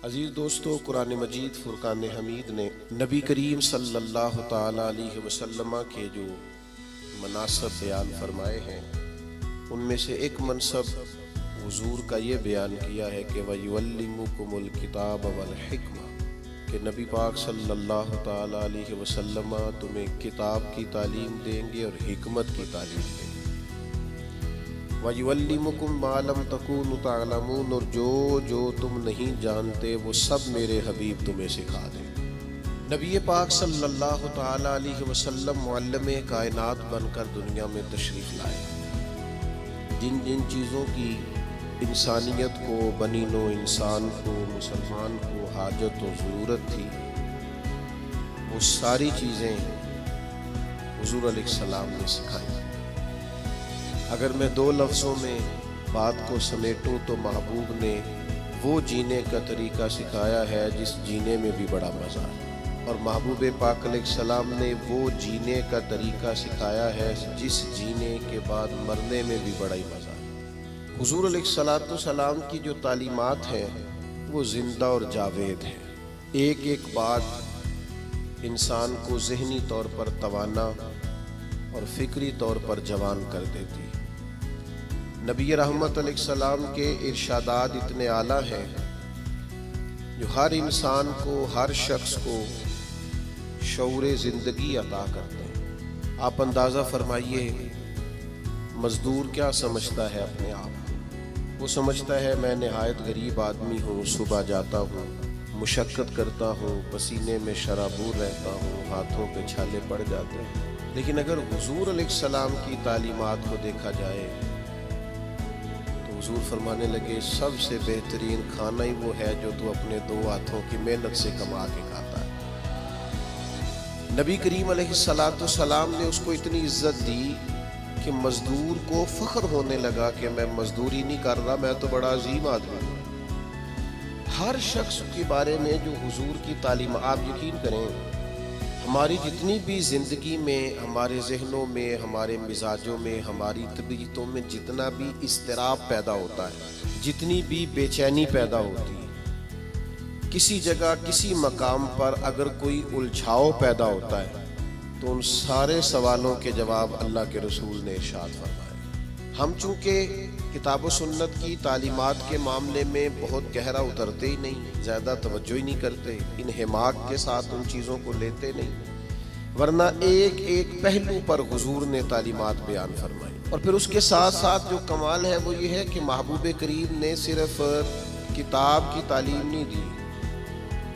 अजीज़ दोस्तों, कुरान मजीद फुरकान हमीद ने नबी करीम सल्लल्लाहु ताला अलैहि वसल्लम के जो मनासब बयान फरमाए हैं, उनमें से एक मनसब हुजूर का ये बयान किया है कि वयुअल्लिमुकुमुल किताब वल हिक्मा, कि नबी पाक सल्लल्लाहु ताला अलैहि वसल्लम तुम्हें किताब की तालीम देंगे और हिकमत की तालीम देंगे। वयुअल्लिमुकुम मा लम तकूनु तअलमून, और जो तुम नहीं जानते वो सब मेरे हबीब तुम्हें सिखा दें। नबी पाक सल्लल्लाहु ताला अलैहि वसल्लम मुअल्लिम कायनात बनकर दुनिया में तशरीफ़ लाए। जिन जिन चीज़ों की इंसानियत को, बनी नो इंसान को, मुसलमान को हाजत और ज़रूरत थी, वो सारी चीज़ें हुज़ूर अलैहिस्सलाम ने सिखाई। अगर मैं दो लफ्ज़ों में बात को समेटूं तो महबूब ने वो जीने का तरीका सिखाया है जिस जीने में भी बड़ा मज़ा है, और महबूब पाक अलैहिस्सलाम ने वो जीने का तरीका सिखाया है जिस जीने के बाद मरने में भी बड़ा ही मज़ा है। हुज़ूर अलैहिस्सलाम की जो तालीमात हैं वो ज़िंदा और जावेद हैं। एक एक बात इंसान को ज़हनी तौर पर तवाना और फ़िक्री तौर पर जवान कर देती है। नबी रहमत अलैहिस्सलाम के इरशादात इतने आला हैं जो हर इंसान को, हर शख्स को शऊरे ज़िंदगी अता करते हैं। आप अंदाज़ा फरमाइए, मज़दूर क्या समझता है अपने आप को? वो समझता है मैं नहायत गरीब आदमी हूँ, सुबह जाता हूँ, मुशक्क़त करता हूँ, पसीने में शराबूर रहता हूँ, हाथों पे छाले पड़ जाते हैं। लेकिन अगर हुज़ूर अलैहिस्सलाम की तालीमात को देखा जाए तो हुज़ूर फरमाने लगे, सबसे बेहतरीन खाना ही वो है जो तू अपने दो हाथों की मेहनत से कमा के खाता है। नबी करीम अलैहिस्सलाम ने उसको इतनी इज्जत दी कि मजदूर को फ़ख्र होने लगा कि मैं मजदूरी नहीं कर रहा, मैं तो बड़ा अजीम आदमी हूँ। हर शख्स के बारे में जो हुजूर की तालीम, आप यकीन करें, हमारी जितनी भी ज़िंदगी में, हमारे जहनों में, हमारे मिजाजों में, हमारी तबीयतों में जितना भी इज़्तिराब पैदा होता है, जितनी भी बेचैनी पैदा होती है, किसी जगह किसी मकाम पर अगर कोई उलझाव पैदा होता है तो उन सारे सवालों के जवाब अल्लाह के रसूल ने इरशाद फरमाए। हम चूँकि किताब व सुन्नत की तालीमात के मामले में बहुत गहरा उतरते ही नहीं, ज़्यादा तवज्जो ही नहीं करते, इन हिमाक के साथ उन चीज़ों को लेते नहीं, वरना एक एक पहलू पर हुजूर ने तालीमात बयान फरमाई। और फिर उसके साथ साथ जो कमाल है वो ये है कि महबूब करीम ने सिर्फ किताब की तालीम नहीं दी,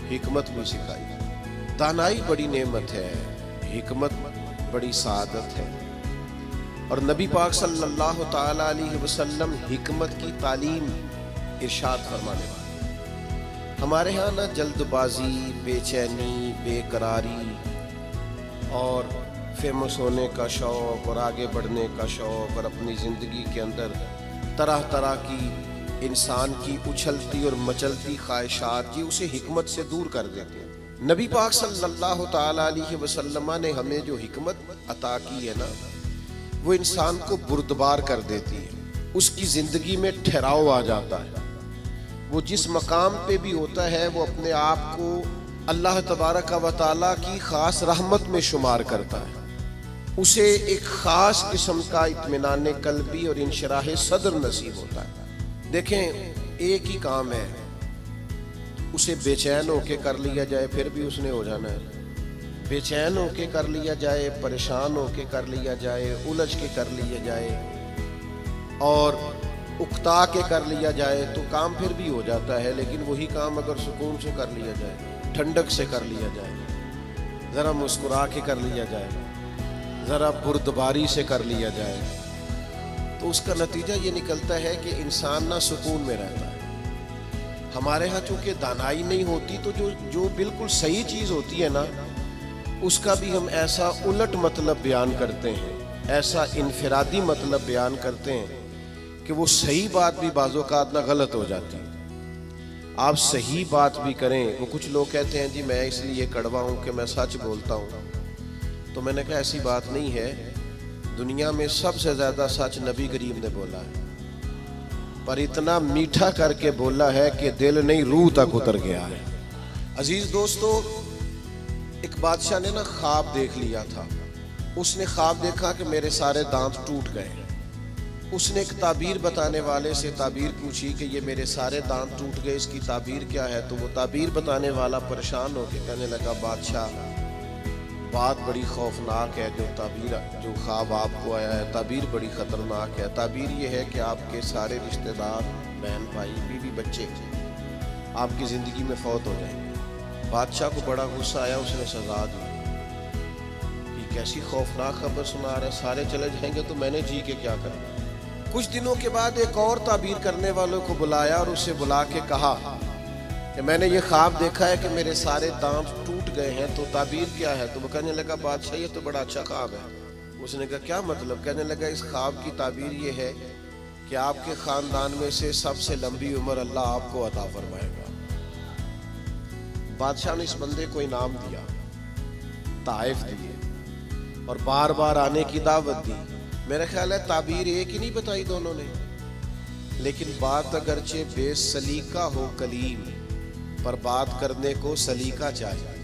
हिकमत भी सिखाई। दानाई बड़ी नेमत है, हिकमत बड़ी सादत है, और नबी पाक सल्लल्लाहु ताला अलैहि वसल्लम हिकमत की तालीम इरशाद फरमाने वाले। हमारे यहाँ ना जल्दबाजी, बेचैनी, बेकरारी और फेमस होने का शौक़ और आगे बढ़ने का शौक़ और अपनी ज़िंदगी के अंदर तरह तरह की इंसान की उछलती और मचलती ख्वाहिशात, ये उसे हिकमत से दूर कर देते हैं। नबी पाक सल्लल्लाहु ताला अलैहि वसल्लम ने हमें जो हिकमत अता की है ना, वो इंसान को बुर्दबार कर देती है, उसकी ज़िंदगी में ठहराव आ जाता है। वो जिस मकाम पे भी होता है वो अपने आप को अल्लाह तबारक व तआला की ख़ास रहमत में शुमार करता है। उसे एक ख़ास किस्म का इत्मीनान क़ल्बी और इंशराह सदर नसीब होता है। देखें, एक ही काम है, उसे बेचैन होके कर लिया जाए फिर भी उसने हो जाना है, बेचैन होके कर लिया जाए, परेशान होके कर लिया जाए, उलझ के कर लिया जाए और उकता के कर लिया जाए तो काम फिर भी हो जाता है। लेकिन वही काम अगर सुकून से कर लिया जाए, ठंडक से कर लिया जाए, ज़रा मुस्कुरा के कर लिया जाए, ज़रा बुर्दबारी से कर लिया जाए, तो उसका नतीजा ये निकलता है कि इंसान ना सुकून में रहता है। हमारे यहाँ चूँकि दानाई नहीं होती तो जो बिल्कुल सही चीज़ होती है ना, उसका भी हम ऐसा उलट मतलब बयान करते हैं, ऐसा इनफरादी मतलब बयान करते हैं कि वो सही बात भी बाज़-औक़ात ना गलत हो जाती है। आप सही बात भी करें, वो कुछ लोग कहते हैं जी मैं इसलिए कड़वा हूँ कि मैं सच बोलता हूँ, तो मैंने कहा ऐसी बात नहीं है। दुनिया में सबसे ज़्यादा सच नबी करीम ने बोला है। पर इतना मीठा करके बोला है कि दिल नहीं रूह तक उतर गया है। अजीज दोस्तों, एक बादशाह ने ना ख्वाब देख लिया था। उसने ख्वाब देखा कि मेरे सारे दांत टूट गए। उसने एक ताबीर बताने वाले से ताबीर पूछी कि ये मेरे सारे दांत टूट गए, इसकी ताबीर क्या है। तो वो ताबीर बताने वाला परेशान होकर कहने लगा, बादशाह बात बड़ी खौफनाक है। जो ख्वाब आपको आया है, ताबीर बड़ी ख़तरनाक है। ताबीर ये है कि आपके सारे रिश्तेदार, बहन भाई, बीवी, बच्चे आपकी ज़िंदगी में फौत हो जाएंगे। बादशाह को बड़ा गुस्सा आया, उसने सजा दी। ये कैसी खौफनाक खबर सुना रहे, सारे चले जाएंगे तो मैंने जी के क्या करना। कुछ दिनों के बाद एक और ताबीर करने वालों को बुलाया और उसे बुला के कहा कि मैंने ये ख्वाब देखा है कि मेरे सारे दांत टूट गए हैं, तो ताबीर क्या है। तो वो कहने लगा, बादशाह ये तो बड़ा अच्छा ख्वाब है। उसने कहा क्या मतलब। कहने लगा, इस ख्वाब की ताबीर ये है कि आपके खानदान में से सबसे लंबी उम्र अल्लाह आपको अता फरमाएगा। बादशाह ने इस बंदे को इनाम दिया, ताइफ दिए और बार बार आने की दावत दी। मेरा ख्याल है ताबीर एक ही नहीं बताई दोनों ने, लेकिन बात अगरचे बेसलीका हो कलीम, पर बात करने को सलीका चाहिए।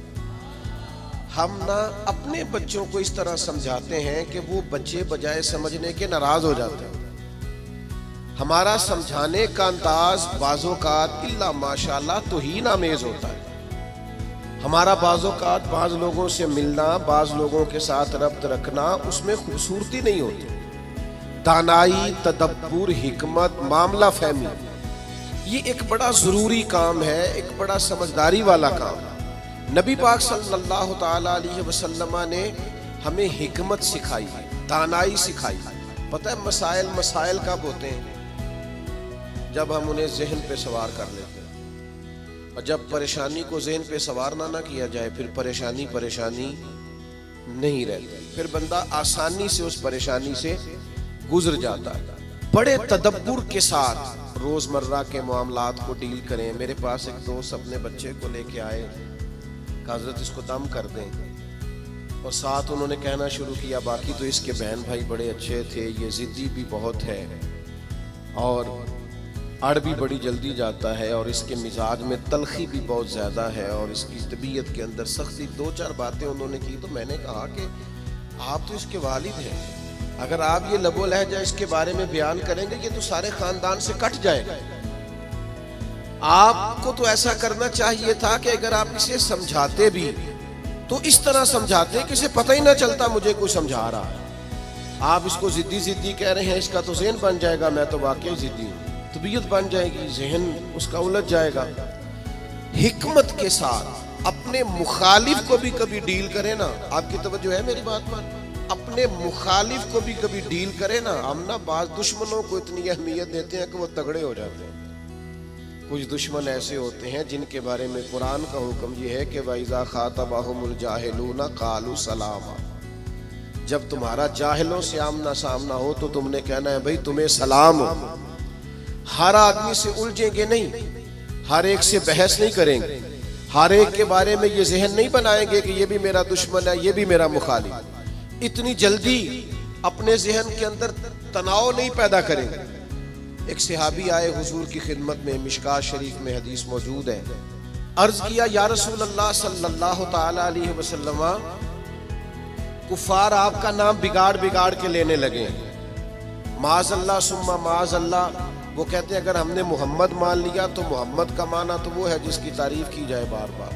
हम ना अपने बच्चों को इस तरह समझाते हैं कि वो बच्चे बजाय समझने के नाराज हो जाते हैं। हमारा समझाने का अंदाज बाज़ोकात इल्ला माशाल्लाह तौहीन आमेज होता है। हमारा बाज़ोकात बाज़ लोगों से मिलना, बाज़ लोगों के साथ रब्त रखना, उसमें खूबसूरती नहीं होती। दानाई, तदब्बुर, हिकमत, मामला फहमी, ये एक बड़ा ज़रूरी काम है, एक बड़ा समझदारी वाला काम है। नबी पाक सल्लल्लाहु ताला अलैहि वसल्लम ने हमें हिकमत सिखाई है, दानाई सिखाई है। पता है मसाइल मसाइल कब होते हैं? जब हम उन्हें जहन पे सवार कर लेते हैं। और जब परेशानी को जहन पे सवार ना किया जाए, फिर परेशानी परेशानी नहीं रहती, फिर बंदा आसानी से उस परेशानी से गुजर जाता है। बड़े तदब्बुर के साथ रोजमर्रा के मामलात को डील करें। मेरे पास एक दोस्त अपने बच्चे को लेके आए, हजरत इसको दम कर दें, और साथ उन्होंने कहना शुरू किया, बाकी तो इसके बहन भाई बड़े अच्छे थे, ये जिद्दी भी बहुत है और अड़ भी बड़ी जल्दी जाता है, और इसके मिजाज में तलखी भी बहुत ज़्यादा है, और इसकी तबीयत के अंदर सख्ती। दो चार बातें उन्होंने की। तो मैंने कहा कि आप तो इसके वालिद हैं, अगर आप ये लबो लहजा इसके बारे में बयान करेंगे, ये तो सारे खानदान से कट जाएगा। आपको तो ऐसा करना चाहिए था कि अगर आप इसे समझाते भी तो इस तरह समझाते कि इसे पता ही ना चलता मुझे कोई समझा रहा है। आप इसको जिद्दी जिद्दी कह रहे हैं, इसका तो ज़हन बन जाएगा, मैं तो वाकई जिद्दी हूँ, तबीयत बन जाएगी, जहन उसका उलझ जाएगा। हिकमत के साथ अपने मुखालिफ को भी कभी डील करें ना। आपकी तवज्जो है मेरी बात पर? अपने मुखालिफ को भी कभी डील करे ना। हम ना बाज दुश्मनों को इतनी अहमियत देते हैं कि वो तगड़े हो जाते हैं। कुछ दुश्मन ऐसे होते हैं जिनके बारे में कुरान का हुक्म ये है कि वइज़ा खातबहुमुल जाहिलूना क़ालू सलामा। जब तुम्हारा जाहिलों से आमना सामना हो तो तुमने कहना है भाई तुम्हें सलाम हो। हर आदमी से उलझेंगे नहीं, हर एक से बहस नहीं करेंगे, हर एक के बारे में ये जहन नहीं बनाएंगे कि ये भी मेरा दुश्मन है, ये भी मेरा मुखालिफ। इतनी जल्दी अपने जहन के अंदर तनाव नहीं पैदा करेंगे। एक सहाबी आए हुजूर की खिदमत में, मिशकात शरीफ में हदीस मौजूद है। अर्ज किया, या रसूल अल्लाह सल्लल्लाहु ताला अलैहि वसल्लम, कुफार आपका नाम बिगाड़ बिगाड़ के लेने लगे, माज़अल्लाह सुम्मा माज़अल्लाह। वो कहते हैं अगर हमने मोहम्मद मान लिया तो मोहम्मद का माना तो वो है जिसकी तारीफ की जाए बार बार।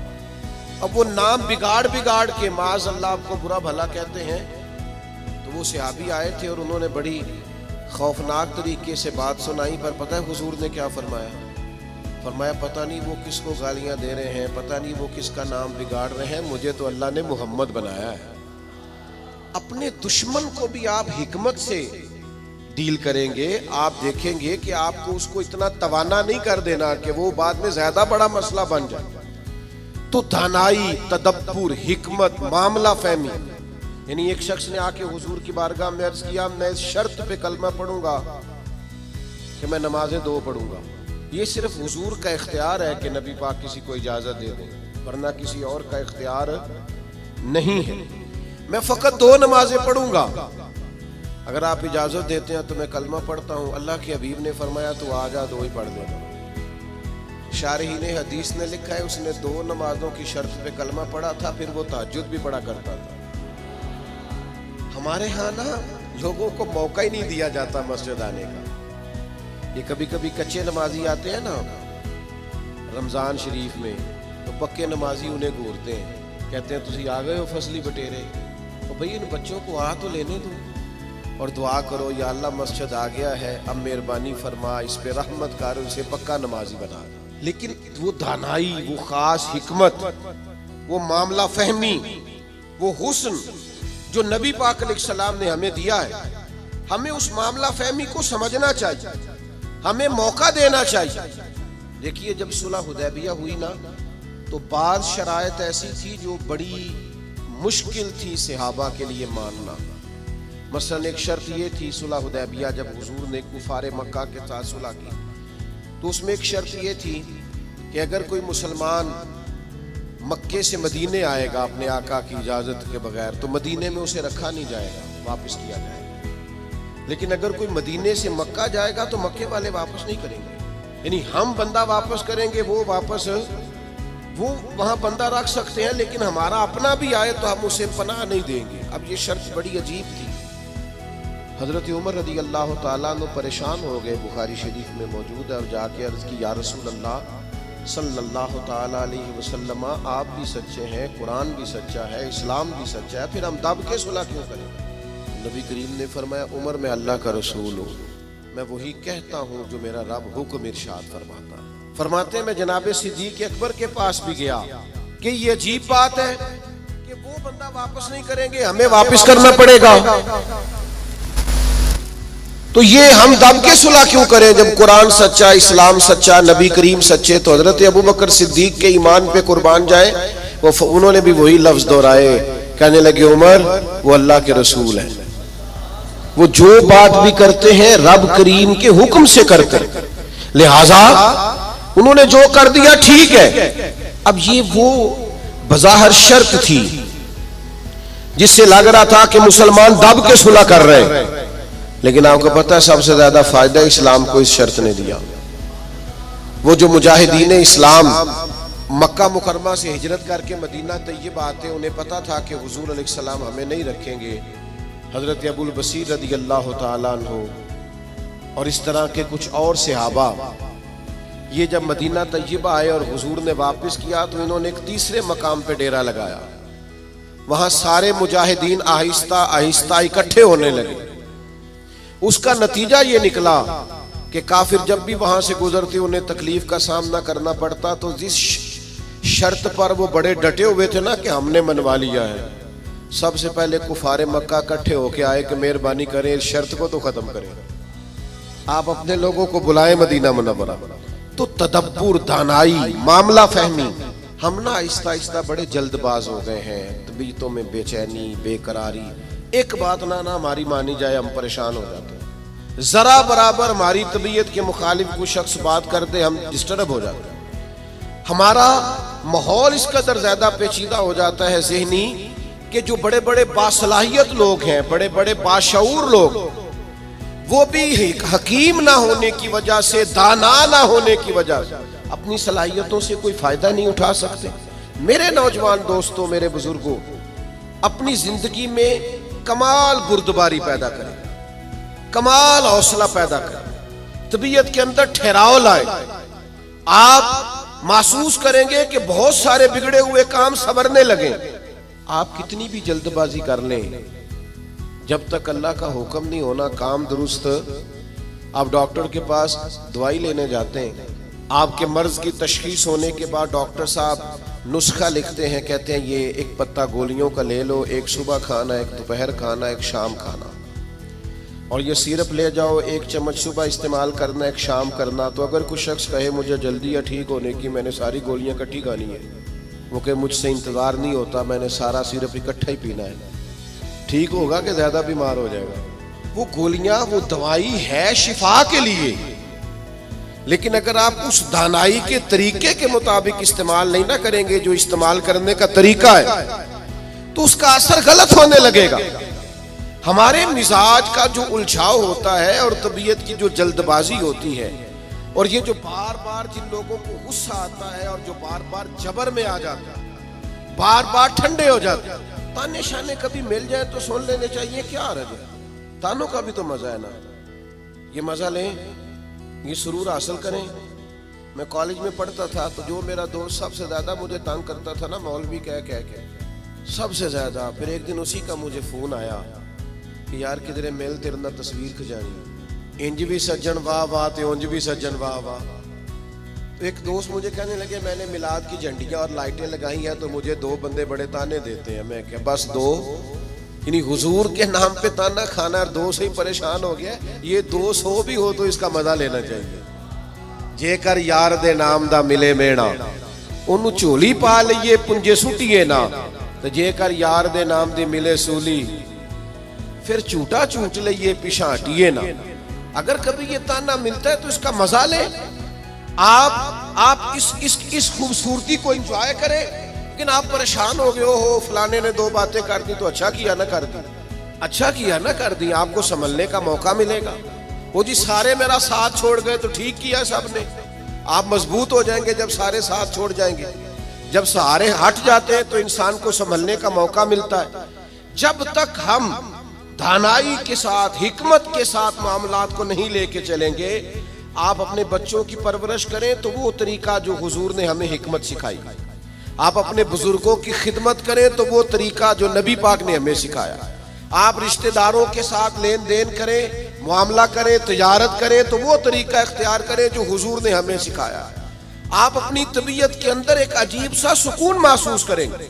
अब वो नाम बिगाड़ बिगाड़ के माज़अल्लाह आपको बुरा भला कहते हैं। तो वो सहाबी आए थे और उन्होंने बड़ी खौफनाक तरीके से बात सुनाई। पर पता है हुजूर ने क्या फरमाया? फरमाया पता नहीं वो किसको गालियां दे रहे हैं, पता नहीं वो किसका नाम बिगाड़ रहे हैं, मुझे तो अल्लाह ने मोहम्मद बनाया है। अपने दुश्मन को भी आप हिकमत से डील करेंगे, आप देखेंगे कि आपको उसको इतना तवाना नहीं कर देना कि वो बाद में ज्यादा बड़ा मसला बन जाए। तो दानाई, तदब्बुर, हिकमत, मामला फहमी। यानी एक शख्स ने आके हुजूर की बारगाह में अर्ज किया, मैं इस शर्त पे कलमा पढ़ूंगा कि मैं नमाजें 2 पढ़ूंगा। ये सिर्फ हुजूर का इख्तियार है कि नबी पाक किसी को इजाजत दे दें, वरना किसी और का इख्तियार नहीं है। मैं फकत 2 नमाजें पढ़ूंगा। अगर आप इजाज़त देते हैं तो मैं कलमा पढ़ता हूँ। अल्लाह के हबीब ने फरमाया तो आ जा, दो ही पढ़ लेना। शारहीन हदीस ने लिखा है उसने 2 नमाजों की शर्त पे कलमा पढ़ा था, फिर वो तहज्जुद भी पढ़ा करता था। हमारे यहाँ ना लोगों को मौका ही नहीं दिया जाता मस्जिद आने का। ये कभी कभी कच्चे नमाजी आते हैं ना रमज़ान शरीफ में, तो पक्के नमाजी उन्हें घूरते हैं, कहते हैं तुसी आ गए हो फसली बटेरे। तो भाई इन बच्चों को आ तो लेने दो और दुआ करो, या अल्लाह मस्जिद आ गया है, अब मेहरबानी फरमा, इस पे रहमत कर, उसे पक्का नमाजी बना। लेकिन वो दानाई, वो खास हिकमत, वो मामला फहमी, वो हुस्न जो नबी पाक अलैहिस्सलाम ने हमें दिया है, हमें उस मामला फहमी को समझना चाहिए, हमें मौका देना चाहिए। देखिए जब सुलह हुदैबिया हुई ना, तो बाद शराइत ऐसी थी जो बड़ी मुश्किल थी सहाबा के लिए मानना। मसलन एक शर्त ये थी सुलह हुदैबिया, जब हुजूर ने कुफारे मक्का के साथ सुलह की, तो उसमें एक शर्त ये थी कि अगर कोई मुसलमान मक्के से मदीने आएगा अपने आका की इजाज़त के बगैर, तो मदीने में उसे रखा नहीं जाएगा, वापस किया जाएगा। लेकिन अगर कोई मदीने से मक्का जाएगा तो मक्के वाले वापस नहीं करेंगे, यानी हम बंदा वापस करेंगे, वो वहाँ बंदा रख सकते हैं, लेकिन हमारा अपना भी आए तो हम उसे पनाह नहीं देंगे। अब ये शर्त बड़ी अजीब थी। हज़रत उमर रज़ी अल्लाह ताला अन्हु परेशान हो गए, बुखारी शरीफ में मौजूद है, और जाके अर्ज़ की या रसूल अल्लाह सल्लल्लाहु ताला अलैहि वसल्लम, आप भी सच्चे हैं, कुरान भी सच्चा है, इस्लाम भी सच्चा है, फिर हम दब के सुलह क्यों करें? नबी करीम ने फरमाया उमर मैं अल्लाह का रसूल हूँ, मैं वही कहता हूँ जो मेरा रब हुक्म इरशाद फरमाता है। फरमाते मैं जनाबे सिद्दीक़ अकबर के पास भी गया कि ये अजीब बात है कि वो बंदा वापस नहीं करेंगे, हमें वापस करना पड़ेगा, तो ये हम दब के सुलह क्यों करें जब कुरान सच्चा, इस्लाम सच्चा, नबी करीम सच्चे। तो हजरत अबू बकर सिद्दीक के ईमान पे कुर्बान जाए, उन्होंने भी वही लफ्ज दोहराए, कहने लगे उमर वो अल्लाह के रसूल हैं, वो जो बात भी करते हैं रब करीम के हुक्म से करते हैं, लिहाजा उन्होंने जो कर दिया ठीक है। अब ये वो बज़ाहिर शर्त थी जिससे लग रहा था कि मुसलमान दब के सुलह कर रहे हैं, लेकिन आपको पता है सबसे ज्यादा फायदा इस्लाम को इस शर्त ने दिया। वो जो मुजाहिदीन इस्लाम मक्का मुकरमा से हिजरत करके मदीना तैयब आते, उन्हें पता था कि हुजूर अलैहिस्सलाम हमें नहीं रखेंगे। हजरत अबुल बसीर रज़ी अल्लाह ताला अन्हु और इस तरह के कुछ और सहाबा, ये जब मदीना तैयब आए और हुजूर ने वापस किया, तो इन्होंने एक तीसरे मकाम पे डेरा लगाया। वहां सारे मुजाहिदीन आहिस्ता आहिस्ता इकट्ठे होने लगे। उसका नतीजा ये निकला कि काफिर जब भी वहां से गुजरते उन्हें तकलीफ का सामना करना पड़ता, तो जिस शर्त पर वो बड़े डटे हुए थे ना कि हमने मनवा लिया है, सबसे पहले कुफारे मक्का इकट्ठे होके आए कि मेहरबानी करें इस शर्त को तो खत्म करें, आप अपने लोगों को बुलाएं मदीना मुनव्वरा। तो तदब्बुर, दानाई, मामला फहमी, हम ना आहिस्ता आहिस्ता बड़े जल्दबाज हो गए हैं, तबीयतों में बेचैनी, बेकरारी, एक बात ना हमारी मानी जाए हम परेशान हो जाते हैं, जरा बराबर हमारी तबीयत के मुखालिफ कोई शख्स बात कर दे हम डिस्टर्ब हो जाते हैं। हमारा माहौल इस कदर ज्यादा पेचीदा हो जाता है ज़हनी कि जो बड़े बड़े बासलाहियत लोग हैं, बड़े बड़े बाशऊर लोग, वो भी हकीम ना होने की वजह से, दाना ना होने की वजह से अपनी सलाहियतों से कोई फायदा नहीं उठा सकते। मेरे नौजवान दोस्तों, मेरे बुजुर्गों, अपनी जिंदगी में कमाल बुर्दबारी पैदा करें, कमाल हौसला पैदा करें, तबीयत के अंदर ठहराव लाए। आप महसूस करेंगे कि बहुत सारे बिगड़े हुए काम संवरने लगे। आप कितनी भी जल्दबाजी कर लें, जब तक अल्लाह का हुक्म नहीं होना काम दुरुस्त, आप डॉक्टर के पास दवाई लेने जाते हैं, आपके मर्ज की तशखीस होने के बाद डॉक्टर साहब नुस्खा लिखते हैं, कहते हैं ये एक पत्ता गोलियों का ले लो, एक सुबह खाना, एक दोपहर खाना, एक शाम खाना, और ये सिरप ले जाओ, एक चम्मच सुबह इस्तेमाल करना, एक शाम करना। तो अगर कुछ शख्स कहे मुझे जल्दी है ठीक होने की, मैंने सारी गोलियां इकट्ठी खानी है, वो कहे मुझसे इंतज़ार नहीं होता, मैंने सारा सिरप इकट्ठा ही पीना है, ठीक होगा कि ज़्यादा बीमार हो जाएगा। वो गोलियां, वो दवाई है शिफा के लिए, लेकिन अगर आप उस दानाई के तरीके के मुताबिक इस्तेमाल नहीं ना करेंगे जो इस्तेमाल करने का तरीका है, तो उसका असर गलत होने लगेगा। हमारे मिजाज का जो उलझाव होता है और तबीयत की जो जल्दबाजी होती है, और ये जो बार बार जिन लोगों को गुस्सा आता है और जो बार बार जबर में आ जाता है, बार बार ठंडे हो जाते हैं, ताने शाने कभी मिल जाए तो सुन लेने चाहिए, क्या हर्ज है? तानों का भी तो मजा है ना, ये मजा लें, ये सुरूर हासिल करें। मैं कॉलेज में पढ़ता था तो जो मेरा दोस्त सबसे ज्यादा मुझे तंग करता था ना, मौलवी कह के सबसे ज्यादा, फिर एक दिन उसी का मुझे फोन आया कि यार किधरे मेल तेरे ना तस्वीर खिंचानी, इंज भी सज्जन वाह वाह ते उंज भी सज्जन वाह वाह। तो एक दोस्त मुझे कहने लगे मैंने मिलाद की झंडियां और लाइटें लगाई हैं तो मुझे दो बंदे बड़े ताने देते हैं। मैं क्या बस दो, यानी हुजूर के नाम पे ताना खाना और दो से ही परेशान हो गया, ये 200 भी हो तो इसका मजा लेना चाहिए। जेकर यार दे नाम दा मिले मेणा, ओनू झोली पा लईए पुंजे सुटिए ना, तो जेकर यार दे नाम दी मिले सूली, फिर झूठा झूठ लईए पिछा हटिए ना। अगर कभी ये ताना मिलता है तो इसका मजा ले, आप इस खूबसूरती को एंजॉय करें। लेकिन आप परेशान हो गए हो फलाने ने 2 बातें कर दी तो अच्छा किया ना कर दी, अच्छा किया ना कर दी, आपको संभलने का मौका मिलेगा। वो जी सारे मेरा साथ छोड़ गए तो ठीक किया सबने। आप मजबूत हो जाएंगे जब सारे साथ छोड़ जाएंगे। जब सहारे हट जाते हैं तो इंसान को संभलने का मौका मिलता है। जब तक हम दानाई के साथ, हिकमत के साथ मामलात को नहीं लेके चलेंगे, आप अपने बच्चों की परवरिश करें तो वो तरीका जो हुजूर ने हमें हिकमत सिखाई, आप अपने बुजुर्गों की खिदमत करें तो वो तरीका जो नबी पाक ने हमें सिखाया, आप रिश्तेदारों के साथ लेन देन करें, मामला करें, तिजारत करें तो वो तरीका इख्तियार करें जो हुजूर ने हमें सिखाया। आप अपनी तबीयत के अंदर एक अजीब सा सुकून महसूस करेंगे।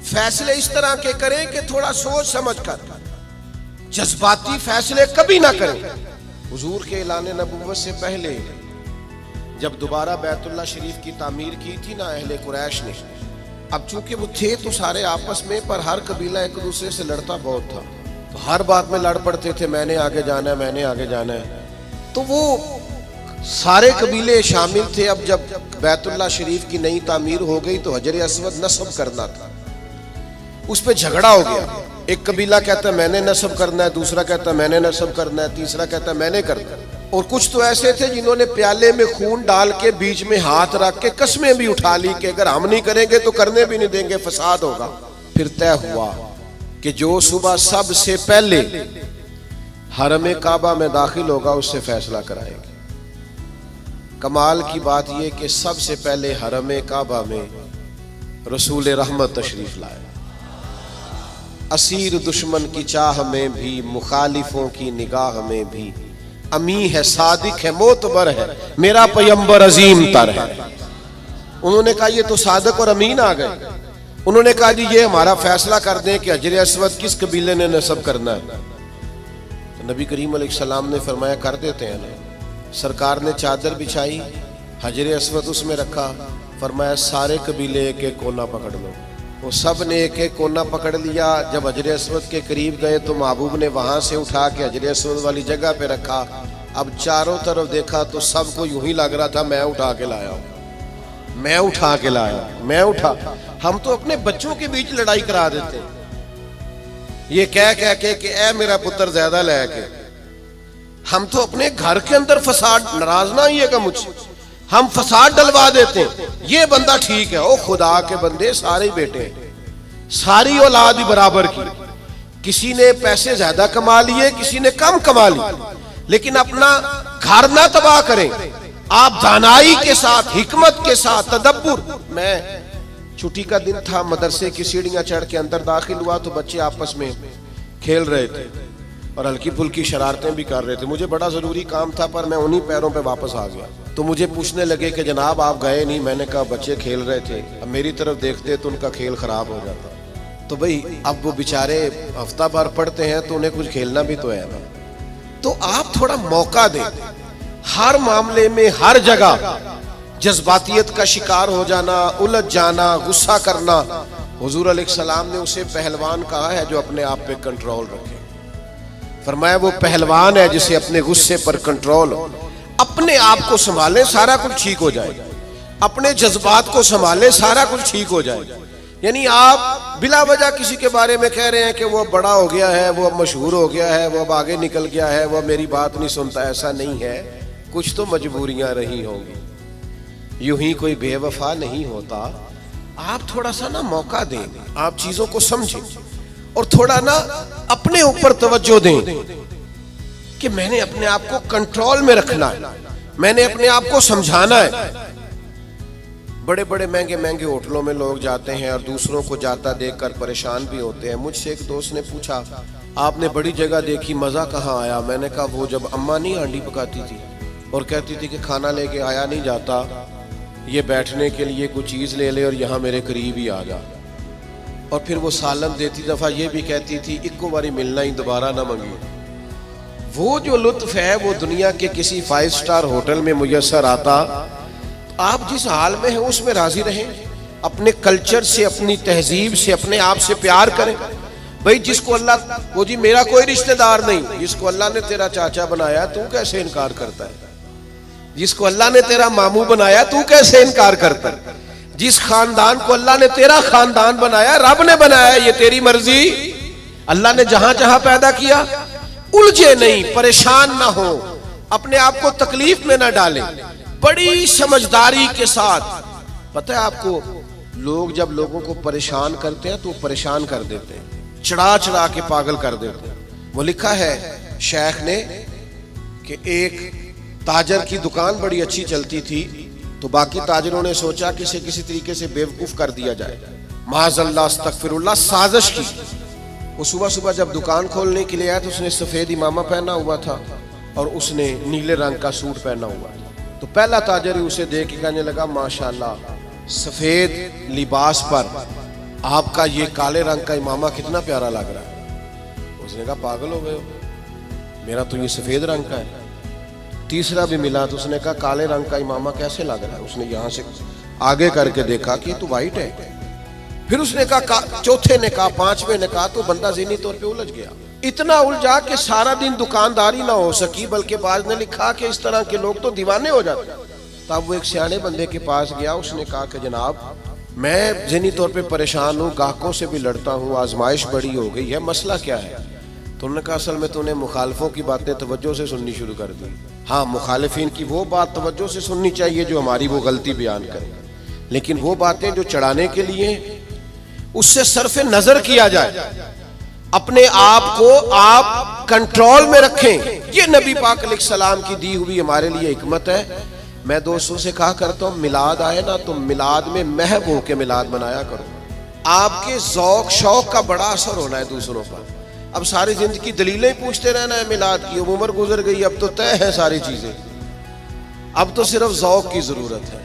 फैसले इस तरह के करें कि थोड़ा सोच समझ कर, जज्बाती फैसले कभी ना करें। हुजूर के ऐलान नबूवत से पहले जब दोबारा बैतुल्लाह शरीफ की तामीर की थी ना अहले कुरैश ने, अब चूंकि वो थे तो सारे आपस में, पर हर कबीला एक दूसरे से लड़ता बहुत था, तो हर बात में लड़ पड़ते थे, मैंने आगे जाना है, मैंने आगे जाना है। तो वो सारे कबीले शामिल थे। अब जब बैतुल्लाह शरीफ की नई तामीर हो गई तो हजर अस्वद नस्ब करना था, उस पर झगड़ा हो गया। एक कबीला कहता है मैंने नस्ब करना है, दूसरा कहता है मैंने नस्ब करना है, तीसरा कहता है मैंने करना है। और कुछ तो ऐसे थे जिन्होंने प्याले में खून डाल के बीच में हाथ रख के कस्में भी उठा ली कि अगर हम नहीं करेंगे तो करने भी नहीं देंगे, फसाद होगा। फिर तय हुआ कि जो सुबह सबसे पहले हरम काबा में दाखिल होगा उससे फैसला कराएंगे। कमाल की बात यह कि सबसे पहले हरम काबा में रसूल रहमत तशरीफ लाए। असीर दुश्मन की चाह में भी, मुखालिफों की निगाह में भी, अमी है, सादिक है, मोतबर है, मेरा पैगंबर अजीम तर है। उन्होंने कहा ये तो सादिक और अमीन आ गए। उन्होंने कहा जी ये हमारा फैसला कर दें कि हजर अस्वद किस कबीले ने नस्ब करना है। तो नबी करीम अलैहिस्सलाम ने फरमाया कर देते हैं ना। सरकार ने चादर बिछाई, हजर अस्वद उसमें रखा, फरमाया सारे कबीले एक एक कोना पकड़ लो। वो सब ने एक एक कोना पकड़ लिया। जब हजर अस्वद के करीब गए तो महबूब ने वहां से उठा के हजर अस्वद वाली जगह पे रखा। अब चारों तरफ देखा तो सबको यूं ही लग रहा था मैं उठा के लाया हूं, मैं उठा के लाया, मैं उठा। हम तो अपने बच्चों के बीच लड़ाई करा देते ये कह के कि ए मेरा पुत्र ज्यादा लेके। हम तो अपने घर के अंदर फसाद, नाराज ना आइएगा मुझसे, हम फसाद डलवा देते हैं। ये बंदा ठीक है, ओ खुदा के बंदे सारे बेटे, सारी औलाद ही बराबर की। किसी ने पैसे ज्यादा कमा लिए, किसी ने कम कमा लिए, लेकिन अपना घर ना तबाह करें। आप दानाई के साथ, हिकमत के साथ, तदब्बुर। मैं छुट्टी का दिन था, मदरसे की सीढ़ियां चढ़ के अंदर दाखिल हुआ तो बच्चे आपस में खेल रहे थे और हल्की फुल्की शरारतें भी कर रहे थे। मुझे बड़ा जरूरी काम था पर मैं उन्हीं पैरों पे वापस आ गया। तो मुझे पूछने लगे कि जनाब आप गए नहीं। मैंने कहा बच्चे खेल रहे थे। अब मेरी तरफ देखते तो उनका खेल खराब हो जाता। तो भाई अब वो बेचारे हफ्ता भर पढ़ते हैं तो उन्हें कुछ खेलना भी तो है ना। तो आप थोड़ा मौका दें। हर मामले में, हर जगह जज्बातियत का शिकार हो जाना, उलझ जाना, गुस्सा करना, हुजूर अलैहिस्सलाम ने उसे पहलवान कहा है जो अपने आप पे कंट्रोल रखे। फरमाया वो पहलवान है जिसे अपने गुस्से पर कंट्रोल हो। अपने आप को संभाले, सारा कुछ ठीक हो जाएगा। अपने जज्बात को संभाले, सारा कुछ ठीक हो जाएगा। यानी आप बिला वजह किसी के बारे में कह रहे हैं कि वो बड़ा हो गया है, वो अब मशहूर हो गया है, वो अब आगे निकल गया है, वो मेरी बात नहीं सुनता। ऐसा नहीं है, कुछ तो मजबूरियां रही होंगी। यूं ही कोई बेवफा नहीं होता। आप थोड़ा सा ना मौका दें, आप चीजों को समझें और थोड़ा ना अपने ऊपर तवज्जो दें कि मैंने अपने आप को कंट्रोल में रखना है, मैंने अपने आप को समझाना है। बड़े बड़े महंगे महंगे होटलों में लोग जाते हैं और दूसरों को जाता देखकर परेशान भी होते हैं। मुझसे एक दोस्त ने पूछा, आपने बड़ी जगह देखी, मजा कहाँ आया? मैंने कहा वो जब अम्मा नहीं हांडी पकाती थी और कहती थी कि खाना लेके आया नहीं जाता, ये बैठने के लिए कुछ चीज ले ले और यहाँ मेरे करीब ही आ जा। और फिर वो सालन देती दफा ये भी कहती थी, इक्को बारी मिलना ही दोबारा ना मंगी। वो जो लुत्फ है वो दुनिया के किसी 5 स्टार होटल में मुयस्सर आता। आप जिस हाल में हैं उसमें राजी रहें, अपने कल्चर से, अपनी तहजीब से, अपने आप से प्यार करें। भाई जिसको अल्लाह, वो जी मेरा कोई रिश्तेदार नहीं, जिसको अल्लाह ने तेरा चाचा बनाया तू कैसे इनकार करता है? जिसको अल्लाह ने तेरा मामू बनाया तू कैसे इनकार करता है? जिस खानदान को अल्लाह ने तेरा खानदान बनाया, रब ने बनाया, ये तेरी मर्जी। अल्लाह ने जहां जहां पैदा किया, उलझे नहीं, परेशान ना हो, अपने आप को तकलीफ में ना डालें, बड़ी समझदारी के साथ। पता है आपको, लोग जब लोगों को परेशान करते हैं तो परेशान कर देते हैं, चढ़ा चढ़ा के पागल कर देते हैं। वो लिखा है शेख ने कि एक ताजर की दुकान बड़ी अच्छी चलती थी, तो बाकी ताजरों ने सोचा कि इसे किसी तरीके से बेवकूफ कर दिया जाए, माज़अल्लाह अस्तगफिरुल्लाह, साजिश की। वो सुबह सुबह जब दुकान खोलने के लिए आया तो उसने सफेद इमामा पहना हुआ था और उसने नीले रंग का सूट पहना हुआ था। तो पहला ताजर उसे देख के कहने लगा, माशाल्लाह, सफेद लिबास पर आपका ये काले रंग का इमामा कितना प्यारा लग रहा है। उसने कहा, पागल हो गए हो, मेरा तो ये सफेद रंग का है। तीसरा भी मिला तो उसने कहा, काले रंग का इमामा कैसे लग रहा है? उसने यहां से आगे करके देखा कि तो वाइट है। फिर उसने कहा, चौथे ने कहा, पांचवें ने कहा, तो बंदा ज़हनी तौर पे उलझ गया। इतना उलझा कि सारा दिन दुकानदारी ना हो सकी, बल्कि बाद ने लिखा कि इस तरह के लोग तो दीवाने हो जाते हैं। तब वो एक सियाने बंदे के पास गया, उसने कहा कि जनाब मैं ज़हनी तौर पे परेशान हूँ, ग्राहकों से भी लड़ता हूँ, आजमाइश बड़ी हो गई है, मसला क्या है? तो उन्होंने कहा, असल में तूने मुखालफों की बातें तवज्जो से सुननी शुरू कर दी। हाँ, मुखालिफिन की वो बात तवज्जो से सुननी चाहिए जो हमारी वो गलती बयान करे, लेकिन वो बातें जो चढ़ाने के लिए उससे सरफे नजर किया जाए। अपने आप को आप कंट्रोल में रखें। ये नबी पाक अलैहिस्सलाम की दी हुई हमारे लिए हिकमत है। मैं दोस्तों से कहा करता हूँ, मिलाद आए ना तो मिलाद में महब हो के मिलाद मनाया करो। आपके ज़ौक शौक का बड़ा असर होना है दूसरों पर। अब सारी जिंदगी दलीलें पूछते रहना है मिलाद की, अब उम्र गुजर गई, अब तो तय है सारी चीजें, अब तो सिर्फ ज़ौक की जरूरत है।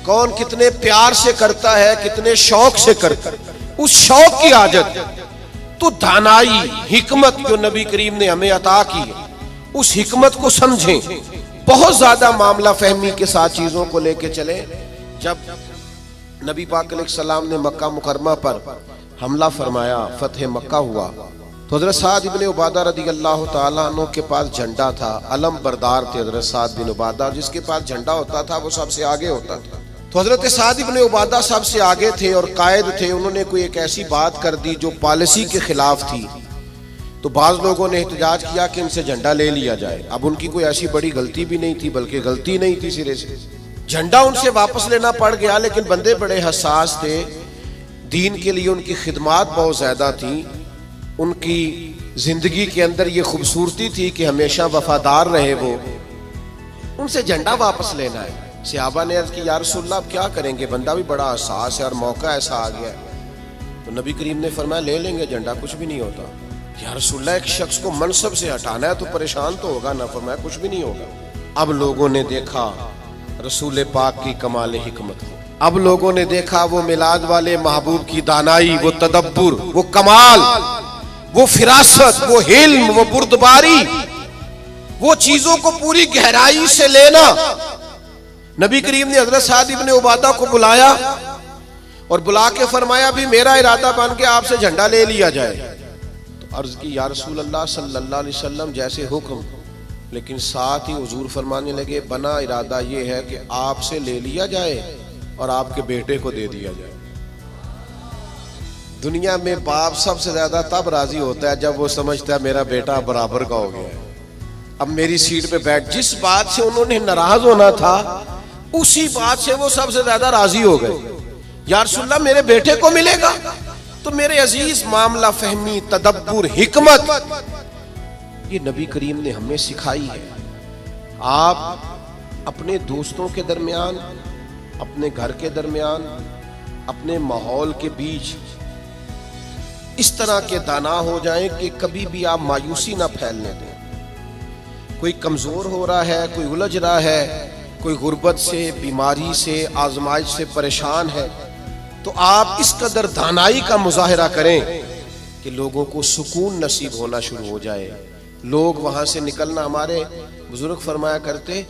कौन कितने प्यार से करता है, कितने शौक से करता है, उस शौक की आदत तो दानाई हिकमत जो नबी करीम ने हमें अता की, उस हिकमत को समझें। बहुत ज्यादा मामला फहमी के साथ चीजों को लेके चले। जब नबी पाक अलैहिस्सलाम ने मक्का मुकरमा पर हमला फरमाया, फतह मक्का हुआ, तो हजरत साद इब्ने उबादा रदियल्लाहु ताला अन्हु के पास झंडा था। अलम बरदार थे हजरत साद बिन उबादा, जिसके पास झंडा होता था वो सबसे आगे होता था। तो हजरत साद इब्ने उबादा सबसे आगे थे और कायद थे। उन्होंने कोई एक ऐसी बात कर दी जो पॉलिसी के खिलाफ थी, तो बाज लोगों ने एहतजाज किया कि इनसे झंडा ले लिया जाए। अब उनकी कोई ऐसी बड़ी गलती भी नहीं थी, बल्कि गलती नहीं थी सिरे से, झंडा उनसे वापस लेना पड़ गया। लेकिन बंदे बड़े हसास थे, दीन के लिए उनकी खिदमात बहुत ज्यादा थी, उनकी जिंदगी के अंदर ये खूबसूरती थी कि हमेशा वफादार रहे वो। उनसे झंडा वापस लेना है। सहाबा ने अर्ज की, या रसूलल्लाह अब क्या करेंगे, बंदा भी बड़ा हसास है और मौका ऐसा आ गया है। तो नबी करीम ने फरमाया, ले लेंगे झंडा, कुछ भी नहीं होता। या रसूलल्लाह एक शख्स को मनसब से हटाना है तो परेशान तो होगा ना। फरमाया, कुछ भी नहीं होगा। अब लोगों ने देखा रसूल पाक की कमाल हिकमत, अब लोगों ने देखा वो मिलाद वाले महबूब की दानाई, वो तदब्बुर, वो कमाल, वो फिरासत, वो हिल्म, वो बुर्दबारी, वो चीजों को पूरी गहराई से लेना। नबी करीम ने हजरत साद इब्ने उबादा को बुलाया और बुला के फरमाया, भी मेरा इरादा बन के आपसे झंडा ले लिया जाए। तो अर्ज की, या रसूल अल्लाह सल्लल्लाहु अलैहि वसल्लम जैसे हुक्म, लेकिन साथ ही हुजूर फरमाने लगे, बना इरादा ये है कि आपसे ले लिया जाए और आपके बेटे को दे दिया जाए। दुनिया में बाप सबसे ज्यादा तब राजी होता है जब वो समझता है मेरा बेटा बराबर का हो गया है, अब मेरी सीट पे बैठ। जिस बात से उन्होंने नाराज होना था उसी बात से वो सबसे ज्यादा राजी हो गए। या रसूलल्लाह मेरे बेटे को मिलेगा। तो मेरे अजीज, मामला फहमी, तदब्बुर, हिकमत ये नबी करीम ने हमें सिखाई है। आप अपने दोस्तों के दरमियान, अपने घर के दरमियान, अपने माहौल के बीच इस तरह के दाना हो जाएं कि कभी भी आप मायूसी ना फैलने दें। कोई कमजोर हो रहा है, कोई उलझ रहा है, कोई गुर्बत से, बीमारी से, आजमाइश से परेशान है, तो आप इस कदर दानाई का मुजाहरा करें कि लोगों को सुकून नसीब होना शुरू हो जाए। लोग वहां से निकलना, हमारे बुजुर्ग फरमाया करते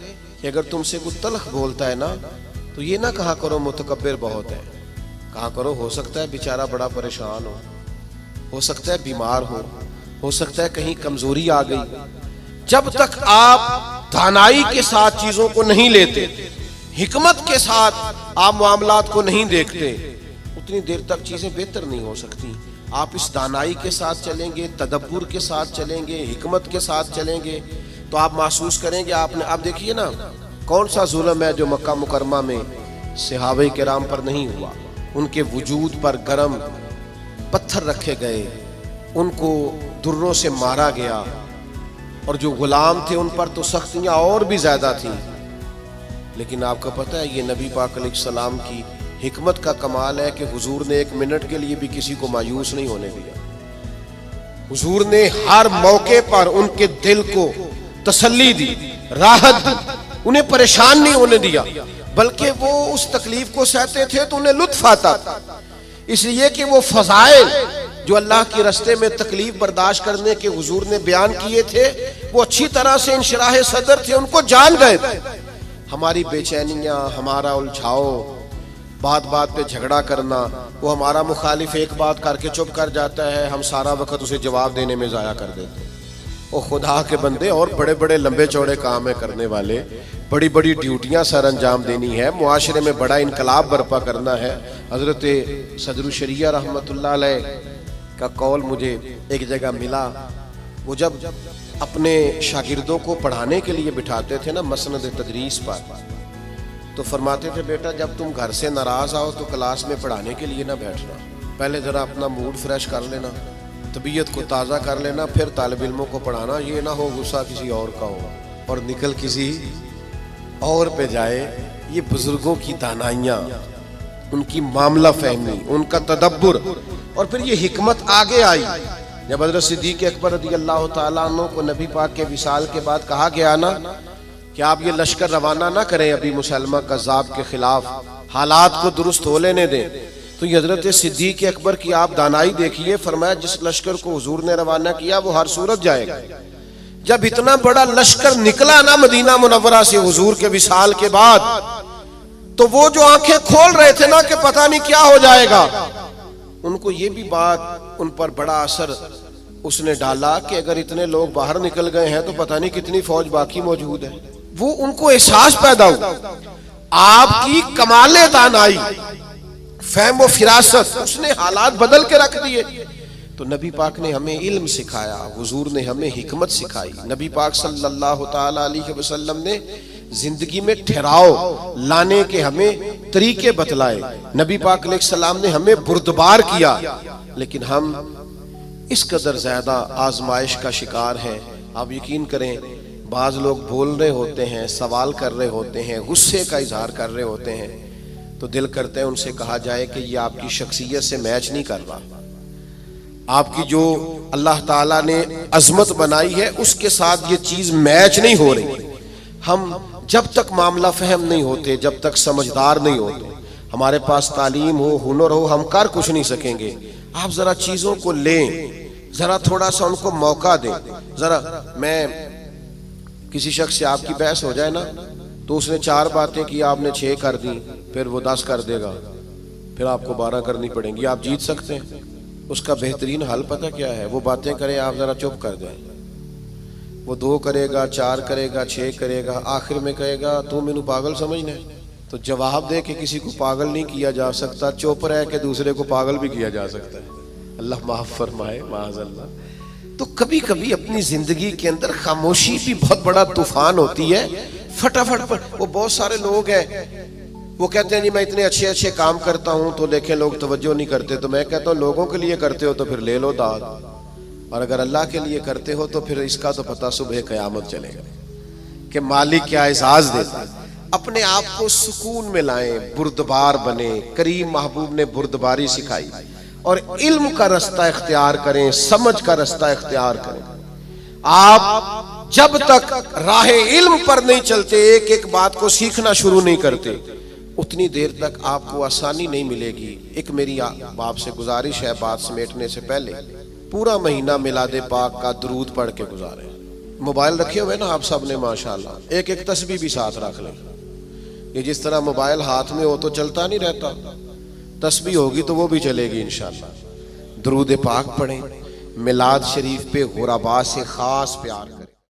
कि अगर तुमसे कोई तल्ख बोलता है ना तो ये ना कहा करो मुतकब्बिर बहुत है, कहा करो हो सकता है बेचारा बड़ा परेशान हो सकता है बीमार हो सकता है कहीं कमजोरी आ गई। जब तक आप दानाई के साथ चीजों को नहीं लेते, हिकमत के साथ आप मामलात को नहीं देखते, उतनी देर तक चीजें बेहतर नहीं हो सकती। आप इस दानाई के साथ चलेंगे, तदब्बुर के साथ चलेंगे, हिकमत के साथ चलेंगे तो आप महसूस करेंगे आपने। आप देखिए ना, कौन सा जुल्म है जो मक्का मुकरमा में सहाबे किराम पर नहीं हुआ। उनके वजूद पर गरम पत्थर रखे गए, उनको दुर्रों से मारा गया, और जो गुलाम थे उन पर तो सख्तियां और भी ज्यादा थी। लेकिन आपको पता है ये नबी पाक अलैहिस्सलाम की हिकमत का कमाल है कि हुजूर ने एक मिनट के लिए भी किसी को मायूस नहीं होने दिया। हुजूर ने हर मौके पर उनके दिल को तसल्ली दी, राहत दी, उन्हें परेशान नहीं होने दिया, बल्कि वो उस तकलीफ को सहते थे तो उन्हें लुत्फ आता था। इसलिए कि वो फजाइल जो अल्लाह के रास्ते में तकलीफ बर्दाश्त करने के हुजूर ने बयान किए थे, वो अच्छी तरह से इंशराह सदर थे, उनको जान गए थे। हमारी बेचैनियां, हमारा उलझाओ, बात बात पे झगड़ा करना, वो हमारा मुखालिफ एक बात करके चुप कर जाता है, हम सारा वक्त उसे जवाब देने में ज़ाया कर देते हैं। वो खुदा के बंदे और बड़े बड़े लंबे चौड़े काम है करने वाले, बड़ी बड़ी ड्यूटियां सर अंजाम देनी है, मुआशरे में बड़ा इनकलाब बर्पा करना है। हजरत सदरुल शरिया रहमतुल्लाह अलैह का कौल मुझे एक जगह मिला। वो जब अपने शागिर्दों को पढ़ाने के लिए बिठाते थे ना मसनद तदरीस पर, तो फरमाते थे बेटा जब तुम घर से नाराज आओ तो क्लास में पढ़ाने के लिए ना बैठना, पहले जरा अपना मूड फ्रेश कर लेना, तबीयत को ताज़ा कर लेना, फिर तालिब इल्मों को पढ़ाना। ये ना हो गुस्सा किसी और का हो और निकल किसी और पे जाए। ये बुजुर्गों की दानाइयाँ, उनकी मामला फहमी, उनका तदब्बुर, और फिर ये हिकमत आगे आई। जब हज़रत सिद्दीक़ अकबर रज़ियल्लाहु ताला अन्हु को नबी पाक के विसाल के बाद कहा गया ना कि आप ये लश्कर रवाना ना करें अभी मुसलमा कज़्ज़ाब के खिलाफ, हालात को दुरुस्त हो लेने दें, तो हज़रत सिद्दीक़ अकबर की आप दानाई देखिए। फरमाया जिस लश्कर को हुजूर ने रवाना किया वो हर सूरत जाएगा। जब इतना बड़ा लश्कर निकला ना मदीना मुनव्वरा से हुजूर के विसाल के बाद, तो वो जो आंखें खोल रहे थे ना कि पता नहीं क्या हो जाएगा, उनको ये भी बात उन पर बड़ा असर उसने डाला कि अगर इतने लोग बाहर निकल गए हैं तो पता नहीं कितनी फौज बाकी मौजूद है। वो उनको एहसास पैदा हुआ आपकी कमाले दानाई, फहम व फिरासत, उसने हालात बदल के रख दिए। तो नबी पाक ने हमें इल्म सिखाया, हुजूर ने हमें हिकमत सिखाई। नबी पाक सल्लल्लाहु ताला अलैहि वसल्लम ने जिंदगी में ठहराव लाने के हमें तरीके बतलाए। नबी पाक अलैहिस्सलाम ने हमें बुर्दबार किया, लेकिन हम इस कदर ज्यादा आजमाइश का शिकार हैं। आप यकीन करें, बाज लोग बोल रहे होते हैं, सवाल कर रहे होते हैं, गुस्से का इजहार कर रहे होते हैं, तो दिल करता है उनसे कहा जाए कि ये आपकी शख्सियत से मैच नहीं कर रहा, आपकी जो अल्लाह ताला ने अजमत बनाई है उसके साथ ये चीज मैच नहीं हो रही। हम जब तक मामला फहम नहीं होते, जब तक समझदार नहीं होते, हमारे पास तालीम हो, हुनर हो, हम कर कुछ नहीं सकेंगे। आप जरा चीजों को लें, जरा थोड़ा सा उनको मौका दें। जरा मैं किसी शख्स से आपकी बहस हो जाए ना, तो उसने 4 बातें की, आपने 6 कर दी, फिर वो 10 कर देगा, फिर आपको 12 करनी पड़ेंगी। आप जीत सकते हैं। उसका बेहतरीन हल पता क्या है? वो बातें करे, आप जरा चुप कर दें। वो 2 करेगा, 4 करेगा, 6 करेगा, आखिर में कहेगा तू मैनू पागल समझना है। तो जवाब दे कि किसी को पागल नहीं किया जा सकता, चुप रह के दूसरे को पागल भी किया जा सकता है। अल्लाह माफ फरमाए माअज़ल्लाह। तो कभी कभी अपनी जिंदगी के अंदर खामोशी भी बहुत बड़ा तूफान होती है। फटाफट पर वो बहुत सारे लोग हैं, वो कहते हैं जी मैं इतने अच्छे अच्छे काम करता हूं तो देखें लोग तवज्जो नहीं करते। तो मैं कहता हूं लोगों के लिए करते हो तो फिर ले लो दाद, और अगर अल्लाह के लिए करते हो तो फिर इसका तो पता सुबह क़यामत चलेगा कि मालिक क्या एजाज देता है। अपने आप को सुकून में लाएं, बुर्दबार बने। करीम महबूब ने बुर्दबारी सिखाई, और इल्म का रास्ता इख्तियार करें, समझ का रास्ता इख्तियार करें। आप जब तक राह इल्म पर नहीं चलते, एक एक बात को सीखना शुरू नहीं करते, उतनी देर तक आपको आसानी नहीं मिलेगी। एक मेरी आपसे गुजारिश है, बात समेटने से पहले पूरा महीना मिलादे पाक का दुरूद पढ़ के गुजारें। मोबाइल रखे हुए ना आप सब ने माशाल्लाह, एक एक तस्बीह भी साथ रख लें। ये जिस तरह मोबाइल हाथ में हो तो चलता नहीं रहता, तस्बीह होगी तो वो भी चलेगी इंशाअल्लाह। दुरूद पाक पढ़ें, मिलाद शरीफ पे गुरबा से खास प्यार करें।